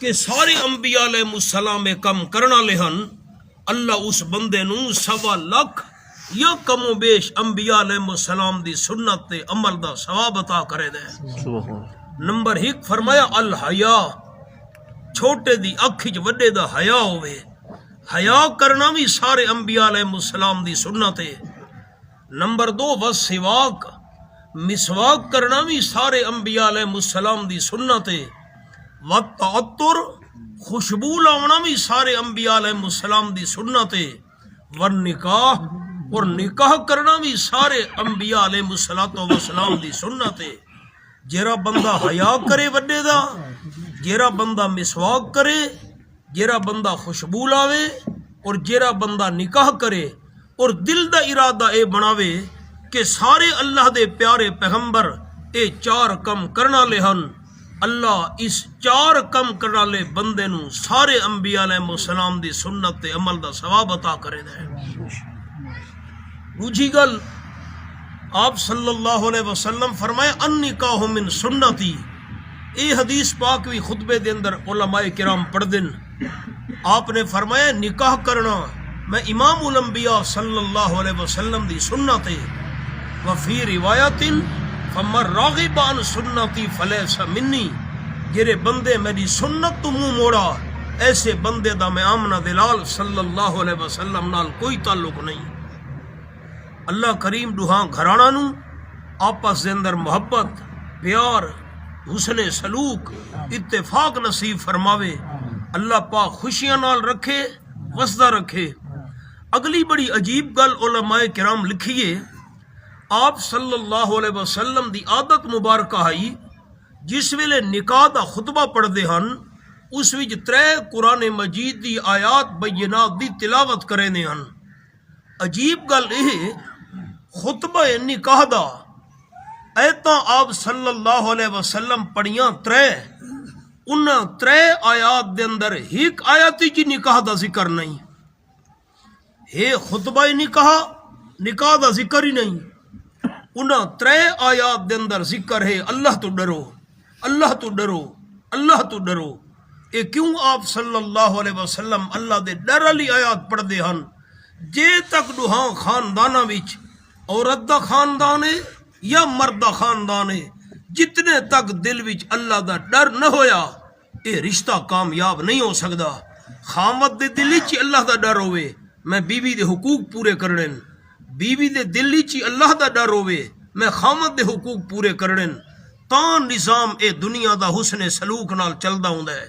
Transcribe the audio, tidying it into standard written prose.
کہ سارے انبیاء علیہ السلام کم کرنا لے ہن اللہ اس بندے نو 1.25 لاکھ یا کم و بیش انبیاء علیہ السلام دی سنت تے عمل دا ثواب عطا کرے دے۔ نمبر 1 فرمایا الحیا، چھوٹے دی اکھ وچ وڈے دا حیا ہوئے، حیا کرنا بھی سارے انبیاء علیہ السلام دی سنت ہے۔ نمبر 2 والسواک، مسواک کرنا بھی سارے انبیاء علیہ السلام دی سنت ہے۔ والتعطر، خوشبو لاؤنا بھی سارے انبیاء علیہ السلام دی سنت ہے۔ والنکاح، اور نکاح کرنا بھی سارے انبیاء علیہ السلام دی سنت ہے۔ جیرا بندہ حیا کرے وڈے دا، جیرا بندہ مسواک کرے، جیرا بندہ خوشبو لاوے، اور جیرا بندہ نکاح کرے اور دل دا ارادہ اے بناوے کہ سارے اللہ دے پیارے پیغمبر اے 4 کم کرنا لے ہن، اللہ اس 4 کم کرنا لے بندے نو سارے انبیاء علیہ السلام دی سنت تے عمل دا ثواب عطا کرے دے۔ دوجی گل آپ صلی اللہ علیہ وسلم فرمائے النکاح من سنتی، اے حدیث پاک بھی خطبے دے اندر علماء کرام پڑھ دن۔ آپ نے فرمایا نکاح کرنا میں امام الانبیاء صلی اللہ علیہ وسلم دی سنت ہے۔ وفی روایت فمن راغب عن سنتی فلیس منی، جرے بندے میری سنت تو منہ موڑا ایسے بندے دا میں آمنہ دلال صلی اللہ علیہ وسلم نال کوئی تعلق نہیں۔ اللہ کریم دوہاں گھرانا نو آپس دے اندر محبت، پیار، حسن سلوک، اتفاق نصیب فرماوے، اللہ پاک خوشیاں نال رکھے، وسدہ رکھے۔ اگلی بڑی عجیب گل علماء کرام لکھیے، آپ صلی اللہ علیہ وسلم دی عادت مبارکہ آئی جس ویلے نکاح دا خطبہ پڑھ دے ہن اس وچ 3 قرآن مجید دی آیات بینات دی تلاوت کرے نے ہن۔ عجیب گل یہ خطبہ نکاح دا ایتاں آپ صلی اللہ علیہ وسلم پڑھیاں 3، انہاں 3 آیات دے اندر ایک آیات جی نکاح دا ذکر نہیں ہے، خطبہ نکاح دا ذکر ہی نہیں۔ انہاں 3 آیات دے اندر ذکر ہے اللہ تو ڈرو، اللہ تو ڈرو، اللہ تو ڈرو۔ اے کیوں آپ صلی اللہ علیہ وسلم اللہ دے ڈر والی آیات پڑھ دے ہن؟ جے تک دوہاں خانداناں وچ عورت دا خاندان ہے یا مرد دا خاندان ہے، جتنے تک دل وچ اللہ دا ڈر نہ ہویا اے رشتہ کامیاب نہیں ہو سکدا۔ خاوند دے دل وچ اللہ دا ڈر ہوئے میں بیوی دے حقوق پورے کرنے، بیوی دے دل وچ اللہ دا ڈر ہوئے میں خاوند دے حقوق پورے کرنے، تاں نظام اے دنیا دا حسن سلوک نال چلدا ہوندا ہے۔